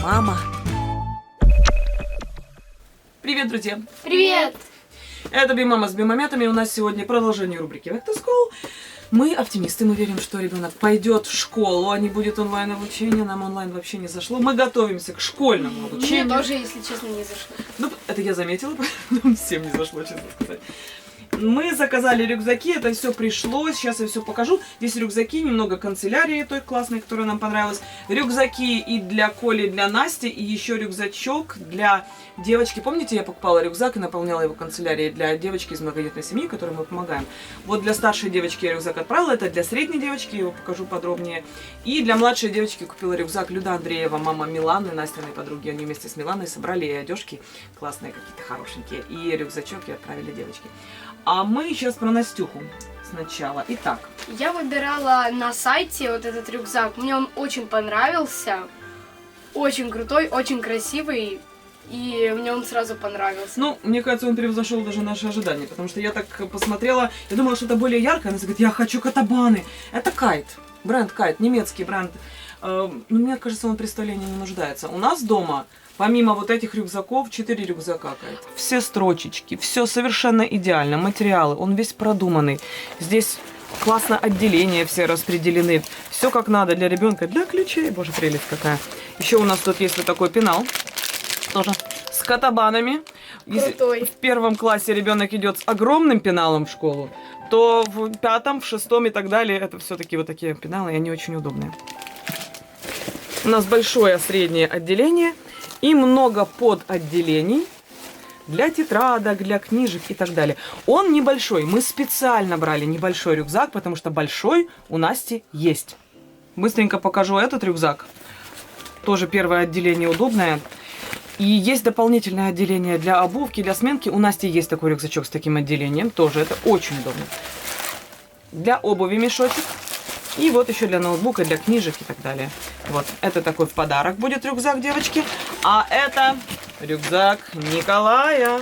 мама. Привет, друзья! Привет! Это Би-мама с Бимомятами. У нас сегодня продолжение рубрики Back to School. Мы оптимисты, мы верим, что ребенок пойдет в школу, а не будет онлайн-обучения. Нам онлайн вообще не зашло. Мы готовимся к школьному обучению. Мне тоже, если честно, не зашло. Ну, это я заметила, поэтому всем не зашло, честно сказать. Мы заказали рюкзаки, это все пришло, сейчас я все покажу. Здесь рюкзаки, немного канцелярии той классной, которая нам понравилась. Рюкзаки и для Коли, и для Насти, и еще рюкзачок для девочки. Помните, я покупала рюкзак и наполняла его канцелярией для девочки из многодетной семьи, которой мы помогаем. Вот для старшей девочки я рюкзак отправила, это для средней девочки, я его покажу подробнее. И для младшей девочки купила рюкзак Люда Андреева, мама Миланы, Настиной подруги. Они вместе с Миланой собрали ей одежки классные какие-то, хорошенькие. И рюкзачок я отправили девочке. А мы сейчас про Настюху сначала. Итак. Я выбирала на сайте вот этот рюкзак. Мне он очень понравился. Очень крутой, очень красивый. И мне он сразу понравился. Ну, мне кажется, он превзошел даже наши ожидания. Потому что я так посмотрела, я думала, что это более яркое. Она говорит, я хочу катабаны. Это Кайт. Бренд Кайт, немецкий бренд. Но мне кажется, он в представлении не нуждается. У нас дома... Помимо вот этих рюкзаков, 4 рюкзака. Все строчечки, все совершенно идеально. Материалы, он весь продуманный. Здесь классно отделения все распределены. Все как надо для ребенка, для ключей. Боже, прелесть какая. Еще у нас тут есть вот такой пенал. Тоже с катабанами. Если в первом классе ребенок идет с огромным пеналом в школу, то в пятом, в шестом и так далее, это все-таки вот такие пеналы, и они очень удобные. У нас большое среднее отделение. И много подотделений для тетрадок, для книжек и так далее. Он небольшой. Мы специально брали небольшой рюкзак, потому что большой у Насти есть. Быстренько покажу этот рюкзак. Тоже первое отделение удобное. И есть дополнительное отделение для обувки, для сменки. У Насти есть такой рюкзачок с таким отделением. Тоже это очень удобно. Для обуви мешочек. И вот еще для ноутбука, для книжек и так далее. Вот, это такой в подарок будет рюкзак девочки. А это рюкзак Николая.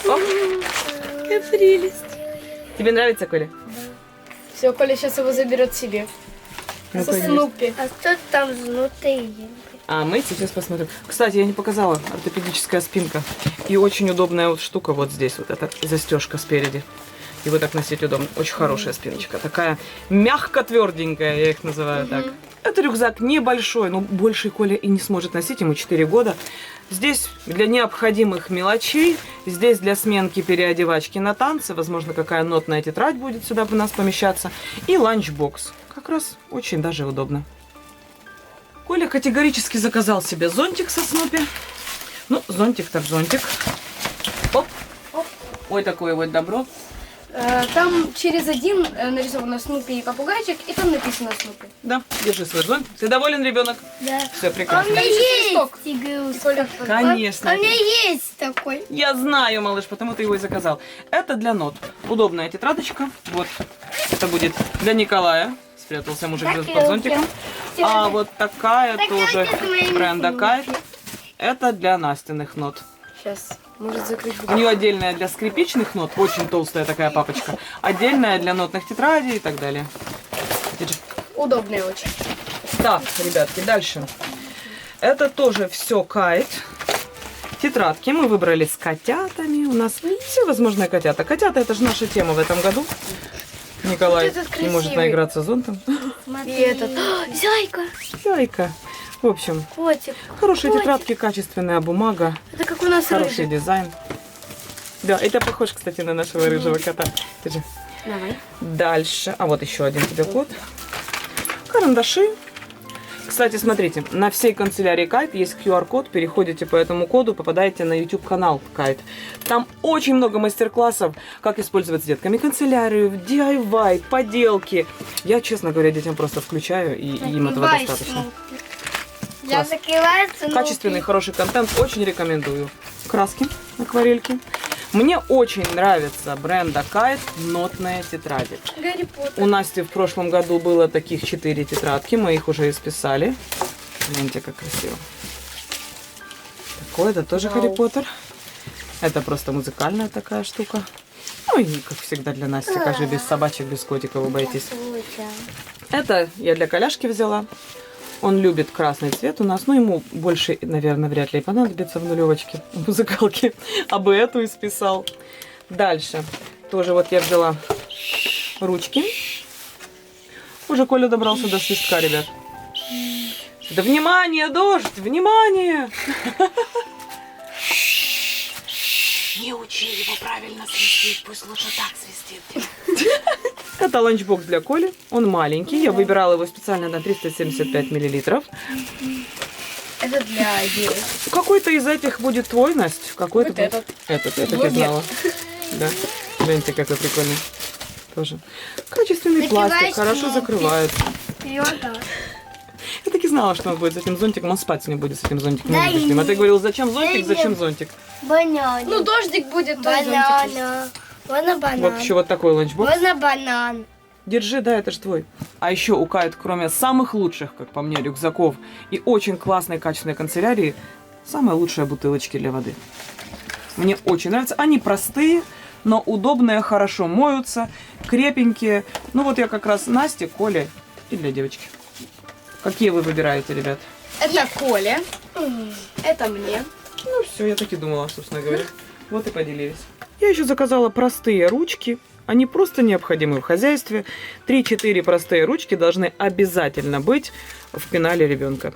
Какая прелесть. Тебе нравится, Коля? Все, Коля сейчас его заберет себе. Ну, со Снупи. А что там внутри? А мы сейчас посмотрим. Кстати, я не показала, ортопедическая спинка. И очень удобная вот штука вот здесь. Вот эта застежка спереди. И вот так носить удобно. Очень хорошая спиночка. Такая мягко-тверденькая, я их называю так. Это рюкзак небольшой, но больше Коля и не сможет носить, ему 4 года. Здесь для необходимых мелочей, здесь для сменки переодевачки на танцы, возможно, какая нотная тетрадь будет сюда у нас помещаться. И ланчбокс. Как раз очень даже удобно. Коля категорически заказал себе зонтик со Снупи. Ну, зонтик так зонтик. Оп. Ой, такое вот добро. Там через один нарисовано Снупи и попугайчик, и там написано Снупи. Да, держи свой зонт. Ты доволен, ребенок? Да. Все А у прекрасно. меня есть листок. игрушка. Конечно. А у меня есть такой. Я знаю, малыш, потому ты его и заказал. Это для нот. Удобная тетрадочка. Вот. Это будет для Николая. Спрятался мужик под зонтиком. А вот такая тоже бренда Кайт. Это для Настиных нот. Сейчас, может закрыть. У нее отдельная для скрипичных нот, очень толстая такая папочка. Отдельная для нотных тетрадей и так далее. Держи. Удобная очень. Так, ребятки, дальше. Это тоже все Кайт. Тетрадки мы выбрали с котятами. У нас все возможные котята. Котята — это же наша тема в этом году. Николай Вот не может наиграться зонтом. Смотри. И этот. Зайка. Зайка. В общем, Котик. хорошие Котик. тетрадки, качественная бумага, Это как у нас хороший рыжий. дизайн. Да, это похож, кстати, на нашего рыжего кота. Держи. Давай. Дальше. А вот еще один тебе код. Карандаши. Кстати, смотрите, на всей канцелярии Кайт есть QR-код. Переходите по этому коду, попадаете на YouTube-канал Кайт. Там очень много мастер-классов, как использовать с детками канцелярию, DIY, поделки. Я, честно говоря, детям просто включаю, и им этого Закрывай достаточно. Снупи. Я Класс. закрываю Снупи. Качественный, хороший контент, очень рекомендую. Краски, акварельки. Мне очень нравится бренда Кайт нотные тетради. Гарри Поттер. У Насти в прошлом году было таких 4 тетрадки, мы их уже исписали. Гляньте, как красиво. Такое, это тоже Гарри Поттер. Это просто музыкальная такая штука. Ну и, как всегда, для Насти, как же без собачек, без котиков обойтись. Это я для коляшки взяла. Он любит красный цвет у нас. Ну, ему больше, наверное, вряд ли и понадобится в нулевочке музыкалки. А бы эту исписал. Дальше. Тоже вот я взяла ручки. Уже Коля добрался до свистка, ребят. Да внимание, дождь! Внимание! Не учи его правильно свистеть, пусть лучше так свистит. Это ланчбокс для Коли. Он маленький. Я выбирала его специально на 375 миллилитров. Это для девочек. Какой-то из этих будет твой, Настя? Какой-то Вот этот. Этот я Вот знала. Да. Гляньте, какой прикольный. Тоже. Качественный Закрываешь пластик, хорошо кнопки. закрывается. И вот так. Я так и знала, что он будет с этим зонтиком. Он спать не будет с этим зонтиком. Да Не будет с и ним. А ты не- говорил, зачем зонтик, да и зачем не- зонтик? Банан. Ну, дождик будет, то зонтик. банана. Можно банан. Вот еще вот такой ланчбокс. Можно банан. Держи, да, это ж твой. А еще у Кайт, кроме самых лучших, как по мне, рюкзаков и очень классной качественной канцелярии, самые лучшие бутылочки для воды. Мне очень нравятся. Они простые, но удобные, хорошо моются, крепенькие. Ну вот я как раз Насте, Коле и для девочки. Какие вы выбираете, ребят? Это Коля. Это мне. Ну все, я так и думала, собственно говоря. Вот и поделились. Я еще заказала простые ручки. Они просто необходимы в хозяйстве. 3-4 простые ручки должны обязательно быть в пенале ребенка.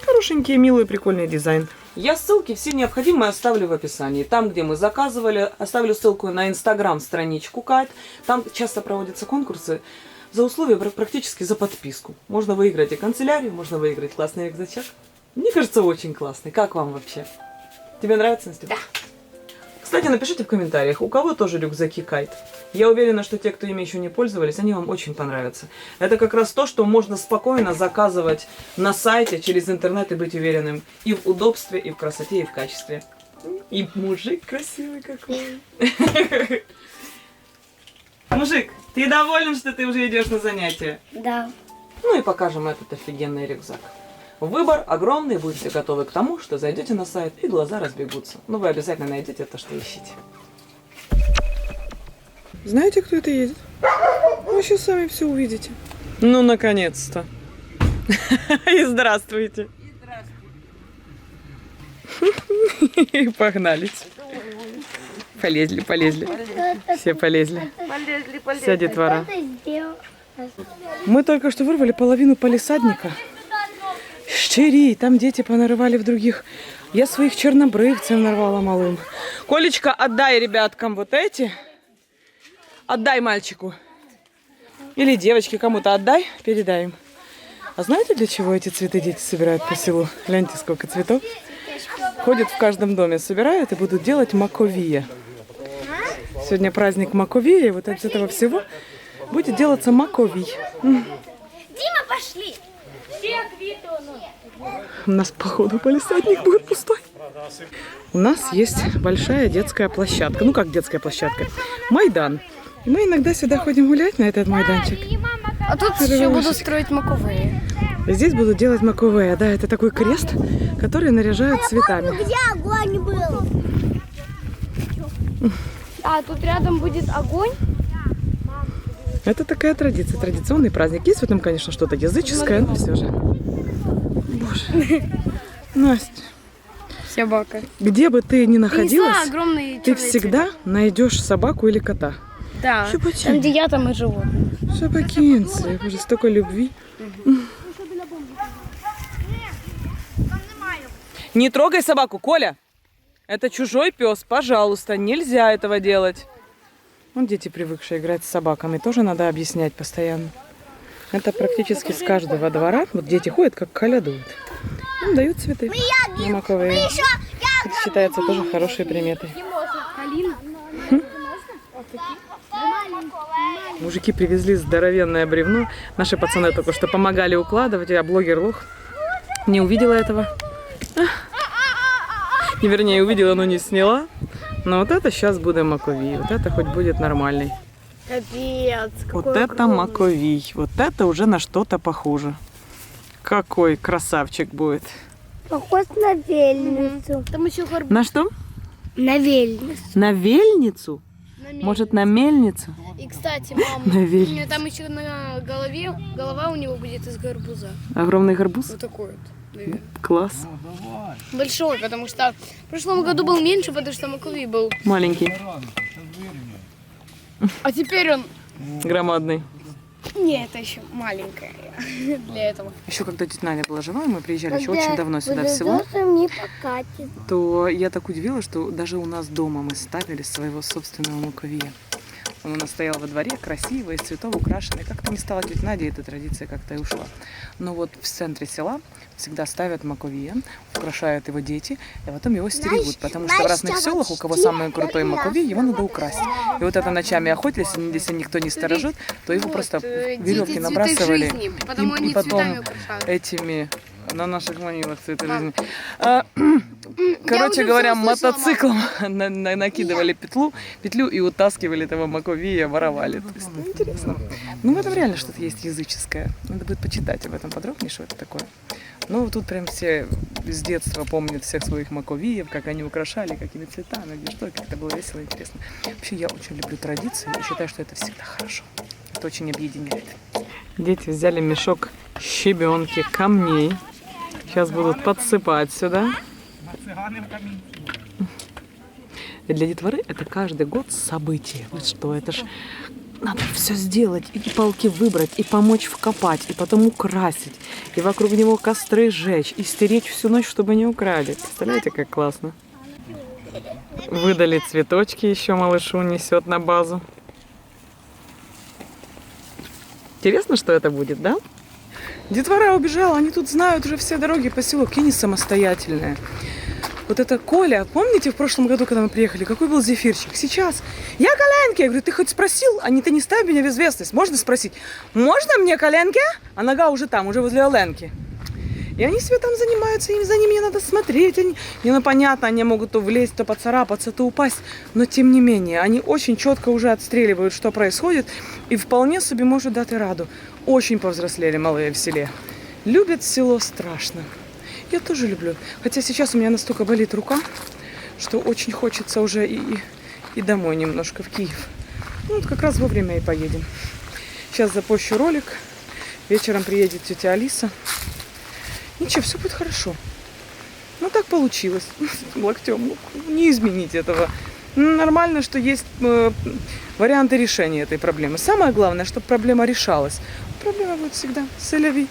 Хорошенький, милый, прикольный дизайн. Я ссылки все необходимые оставлю в описании. Там, где мы заказывали, оставлю ссылку на инстаграм-страничку Кайт. Там часто проводятся конкурсы за условия практически за подписку. Можно выиграть и канцелярию, можно выиграть классный рюкзачок. Мне кажется, очень классный. Как вам вообще? Тебе нравится, Настя? Да. Кстати, напишите в комментариях, у кого тоже рюкзаки Кайт. Я уверена, что те, кто ими еще не пользовались, они вам очень понравятся. Это как раз то, что можно спокойно заказывать на сайте через интернет и быть уверенным и в удобстве, и в красоте, и в качестве. И мужик красивый какой. Мужик, ты доволен, что ты уже идешь на занятия? Да. Ну и покажем этот офигенный рюкзак. Выбор огромный, будьте готовы к тому, что зайдете на сайт и глаза разбегутся. Но вы обязательно найдете то, что ищете. Знаете, кто это едет? Вы сейчас сами все увидите. Ну, наконец-то. И здравствуйте. И погнались. Полезли, полезли. Все полезли. Вся детвора. Кто-то сделал. Мы только что вырвали половину палисадника. Щери, там дети понарывали в других. Я своих чернобрывцев нарвала малым. Колечка, отдай ребяткам вот эти. Отдай мальчику. Или девочке кому-то отдай, передай им. А знаете, для чего эти цветы дети собирают по селу? Гляньте, сколько цветов. Ходят в каждом доме, собирают и будут делать маковия. Сегодня праздник маковия, и вот из этого всего будет делаться маковий. Дима, пошли. У нас, походу, палисадник будет пустой. У нас есть большая детская площадка. Ну, как детская площадка? Майдан. И мы иногда сюда ходим гулять, на этот майданчик. А тут еще будут строить маковые. И здесь будут делать маковея. Да, это такой крест, который наряжают цветами. Где огонь был? А тут рядом будет огонь. Это такая традиция, традиционный праздник. Есть в этом, конечно, что-то языческое, но все же. Боже. Настя, Собака. где бы ты ни Принесла находилась, огромные ты черные всегда найдешь собаку или кота. цветы. Да. Щепотень. Там, где я, там и живу. Собакинцы, уже столько любви. Не трогай собаку, Коля. Это чужой пес, пожалуйста, нельзя этого делать. Вон дети, привыкшие играть с собаками, тоже надо объяснять постоянно. Это практически с каждого двора. Вот дети ходят, как колядуют. Им дают цветы. На маковые. Это считается тоже хорошей приметой. Мужики привезли здоровенное бревно. Наши пацаны только что помогали укладывать, а блогер лох не увидела этого. И, вернее, увидела, но не сняла. Но вот это сейчас будет маковий. Вот это хоть будет нормальный. Капец. Вот это маковий. Вот это уже на что-то похоже. Какой красавчик будет. Похож на вельницу. Там еще горбуша. На что? На вельницу. На вельницу? Может, на мельницу? И, кстати, мам, На вельницу. там еще на голове, голова у него будет из гарбуза. Огромный гарбуз? Вот такой вот, наверное. Класс. Большой, потому что в прошлом году был меньше, потому что маковей был. Маленький. А теперь он... Громадный. Не, это еще маленькая для этого. Еще когда тетя Надя была жива, мы приезжали еще очень давно сюда в село, Не покатит. то я так удивилась, что даже у нас дома мы ставили своего собственного маковея. Он у нас стоял во дворе, красивый, из цветов украшенный. Как-то не стала тетя Надя, эта традиция как-то и ушла. Но вот в центре села всегда ставят маковея, украшают его дети, и потом его стерегут. Потому что в разных селах, у кого самый крутой маковей, его надо украсть. И вот это ночами охотились, и если никто не сторожит, то его просто веревки набрасывали. И потом этими на наших могилах цветы жизни. Короче говоря, мотоциклом накидывали петлю и утаскивали этого маковея, воровали. То есть, интересно. Ну, в этом реально что-то есть языческое. Надо будет почитать об этом подробнее, что это такое. Ну, тут прям все с детства помнят всех своих маковеев, как они украшали, какими цветами, где что, как это было весело и интересно. Вообще, я очень люблю традиции и считаю, что это всегда хорошо. Это очень объединяет. Дети взяли мешок щебенки, камней. Сейчас будут подсыпать сюда. И для детворы это каждый год событие. Вот что, это ж надо все сделать, и палки выбрать, и помочь вкопать, и потом украсить, и вокруг него костры сжечь, и стереть всю ночь, чтобы не украли. Представляете, как классно? Выдали цветочки, еще малышу несет на базу. Интересно, что это будет, да? Детвора убежала, они тут знают уже все дороги по селу, какие они самостоятельные. Вот это Коля, помните в прошлом году, когда мы приехали, какой был зефирчик? Сейчас. Я коленки. Я говорю, ты хоть спросил? Они, ты не ставь меня в известность. Можно спросить? Можно мне коленки? А нога уже там, уже возле Оленки. И они себе там занимаются, и за ними не надо смотреть. Они, ну, понятно, они могут то влезть, то поцарапаться, то упасть. Но тем не менее, они очень четко уже отстреливают, что происходит. И вполне себе может дать раду. Очень повзрослели малые в селе. Любят село страшно. Я тоже люблю. Хотя сейчас у меня настолько болит рука, что очень хочется уже и домой немножко, в Киев. Ну, вот как раз вовремя и поедем. Сейчас запущу ролик. Вечером приедет тетя Алиса. Ничего, все будет хорошо. Ну, так получилось. Локтем. Ну, не изменить этого. Нормально, что есть варианты решения этой проблемы. Самое главное, чтобы проблема решалась. Проблема будет всегда. Селяви.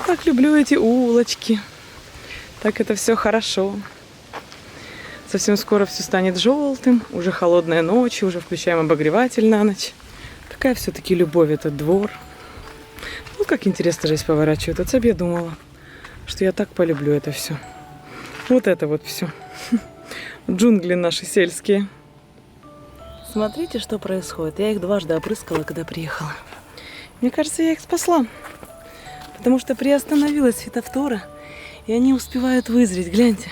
Так люблю эти улочки. Так это все хорошо. Совсем скоро все станет желтым. Уже холодная ночь, уже включаем обогреватель на ночь. Такая все-таки любовь этот двор. Ну, как интересно жизнь поворачивается. Я думала, что я так полюблю это все. Вот это вот все. Джунгли наши сельские. Смотрите, что происходит. Я их дважды опрыскала, когда приехала. Мне кажется, я их спасла. Потому что приостановилась фитофтора, и они успевают вызреть. Гляньте,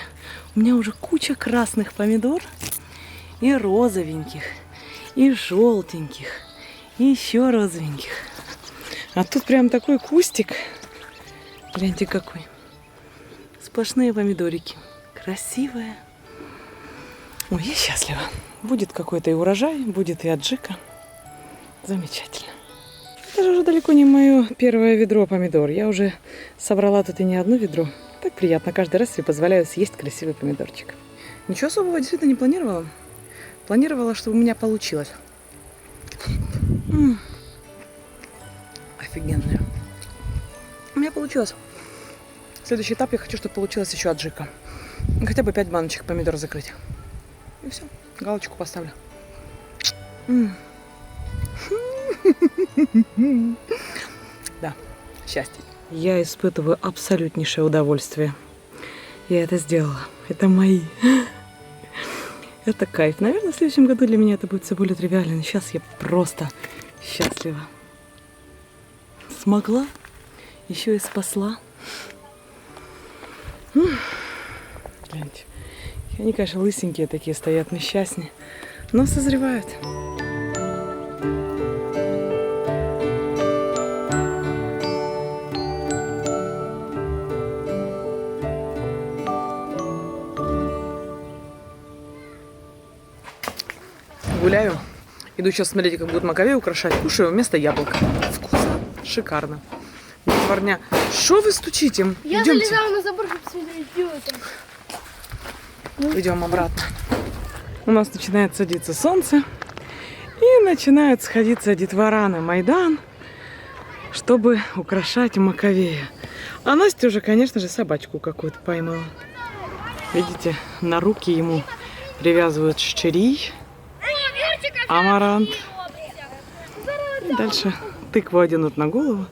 у меня уже куча красных помидор, и розовеньких, и желтеньких, и еще розовеньких. А тут прям такой кустик. Гляньте какой. Сплошные помидорики. Красивая. Ой, я счастлива. Будет какой-то и урожай, будет и аджика. Замечательно. Это же уже далеко не мое первое ведро помидор. Я уже собрала тут и не одно ведро. Так приятно. Каждый раз себе позволяю съесть красивый помидорчик. Ничего особого действительно не планировала. Планировала, чтобы у меня получилось. Офигенная. У меня получилось. Следующий этап я хочу, чтобы получилось еще аджика. Хотя бы 5 баночек помидор закрыть. И все. Галочку поставлю. Да, счастье. Я испытываю абсолютнейшее удовольствие. Я это сделала. Это мои. Это кайф. Наверное, в следующем году для меня это будет все более тривиально. Но сейчас я просто счастлива. Смогла. Еще и спасла. Гляньте. Они, конечно, лысенькие такие стоят, несчастные. Но созревают. гуляю. Иду сейчас смотреть, как будут маковеи украшать. Кушаю вместо яблока. Вкусно. Шикарно. Парня, что вы стучите? Я Идемте. залезала на забор, чтобы смотреть, что это. Идем обратно. У нас начинает садиться солнце. И начинают сходиться детвора на Майдан, чтобы украшать маковея. А Настя уже, конечно же, собачку какую-то поймала. Видите, на руки ему привязывают щерей, амарант. И дальше тыкву оденут на голову.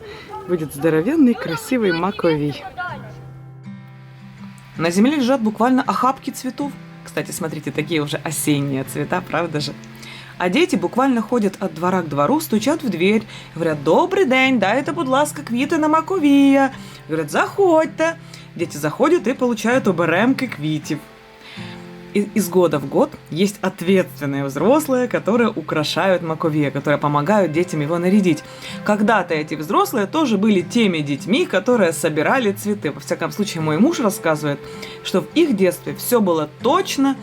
Будет здоровенный, красивый маковей. На земле лежат буквально охапки цветов. Кстати, смотрите, такие уже осенние цвета, правда же? А дети буквально ходят от двора к двору, стучат в дверь, говорят: «Добрий день, дайте, будь ласка, квіти на маковія». Говорят: «Заходьте». Дети заходят и получают оберемки квитів. Из года в год есть ответственные взрослые, которые украшают маковея, которые помогают детям его нарядить. Когда-то эти взрослые тоже были теми детьми, которые собирали цветы. Во всяком случае, мой муж рассказывает, что в их детстве все было точно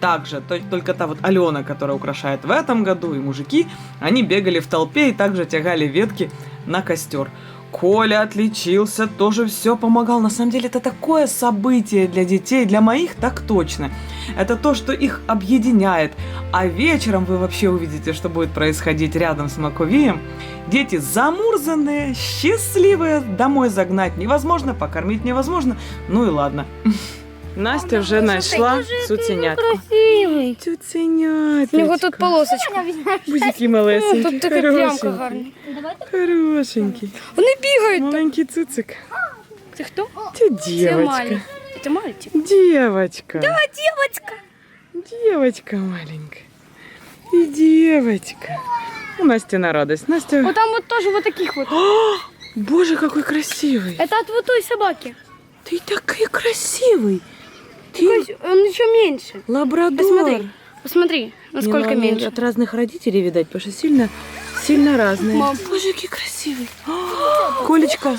так же. Только та вот Алена, которая украшает в этом году, и мужики, они бегали в толпе и также тягали ветки на костер. Коля отличился, тоже все помогал. На самом деле это такое событие для детей, для моих так точно. Это то, что их объединяет. А вечером вы вообще увидите, что будет происходить рядом с маковеем. Дети замурзанные, счастливые, домой загнать невозможно, покормить невозможно. Ну и ладно. Настя уже нашла цуценятку. Красивый. Цуценяточка. У него тут полосочка. Бузики малесенькі. Тут така плямка гарна. Хорошенький. Вони бігають. Маленький цуцик. Це хто? Це Це девочка. мальчик. Це мальчик. Девочка. Да, девочка. Девочка маленькая. И девочка. У Насти на радость. Настя... Вот там вот тоже вот таких вот. Боже, какой красивый. Это от вот той собаки. Ты такой красивый. Ты Он еще меньше. лабрадор. Посмотри. Посмотри, насколько Не, ну, они меньше. от разных родителей, видать, потому что сильно разные. Мам. Боже, какой красивый. Колечка,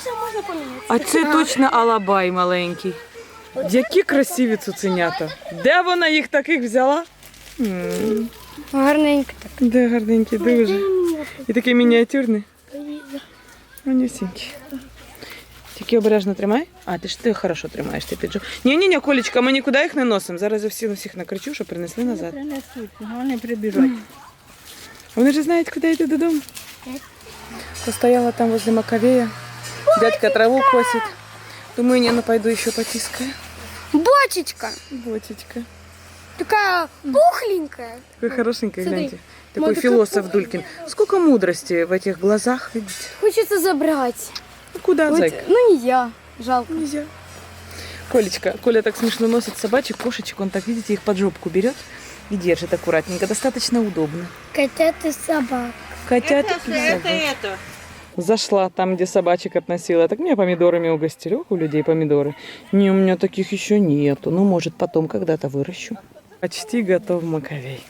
а це точно алабай маленький. Які красиві цуценята. Де вона їх таких взяла? Гарненько так. Де гарненький, дуже. І такий мініатюрний. Манюсенький. Тільки обережно тримай. А, ти хорошо тримаєш, ти піджов. Ні, Колечка, ми нікуди їх не носимо. Зараз я всіх накричу, щоб принесли назад. Принесуть, вони прибіжать. Вони ж знають, куди йти додому. Постояла там возле маковея. Дядька траву косит. Думаю, не, ну пойду еще потискаю. Бочечка. Бочечка. Такая пухленькая. Какой хорошенький, Смотри. гляньте. Такой Мой, такой философ Дулькин. Сколько мудрости в этих глазах, видите? Хочется забрать. Ну, куда, Вот, зайка? ну не я. Жалко. Нельзя. Колечка, Коля так смешно носит собачек, кошечек. Он так, видите, их под жопку берет и держит аккуратненько. Достаточно удобно. Котят и собак. Котят и собак. Зашла там, где собачек относила. Так меня помидорами угостили. Ох, у людей помидоры. Не, у меня таких еще нету. Ну, может, потом когда-то выращу. Почти готов маковей.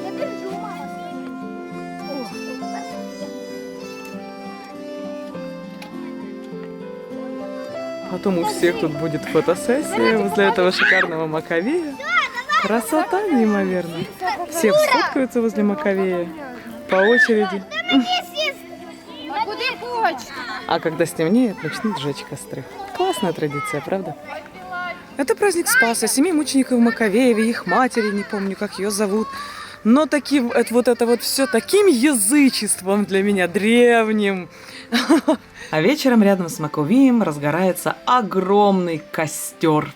Я держу, мама. Потом у всех тут будет фотосессия возле этого шикарного маковея. Красота неимоверная. Все сфоткаются возле маковея по очереди. А куда хочешь? А когда стемнеет, начнут жечь костры. Классная традиция, правда? Это праздник Спаса, 7 мучеников Маковееве, их матери, не помню, как ее зовут. Но таким, это вот все таким язычеством для меня, древним. А вечером рядом с Маковеем разгорается огромный костер.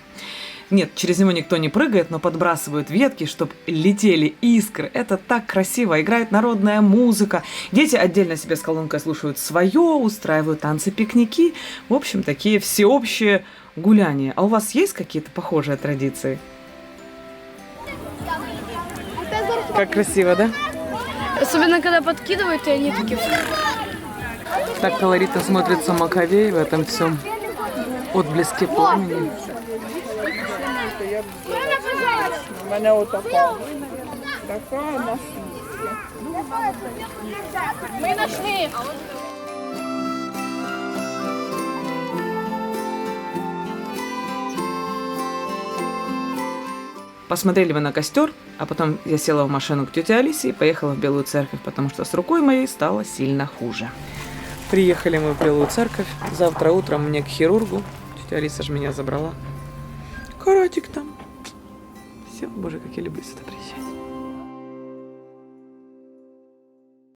Нет, через него никто не прыгает, но подбрасывают ветки, чтобы летели искры. Это так красиво. Играет народная музыка. Дети отдельно себе с колонкой слушают свое, устраивают танцы-пикники. В общем, такие всеобщие гуляния. А у вас есть какие-то похожие традиции? Как красиво, да? Особенно, когда подкидывают, и они такие... Так колоритно смотрится Маковей в этом всем отблеске пламени. У мене отака. Така на Мы нашли. Посмотрели мы на костер, а потом я села в машину к тете Алисе и поехала в Белую Церковь, потому что с рукой моей стало сильно хуже. Приехали мы в Белую Церковь. Завтра утром мне к хирургу. Тетя Алиса же меня забрала. Каратик там. Все, боже, как я люблю сюда приезжать.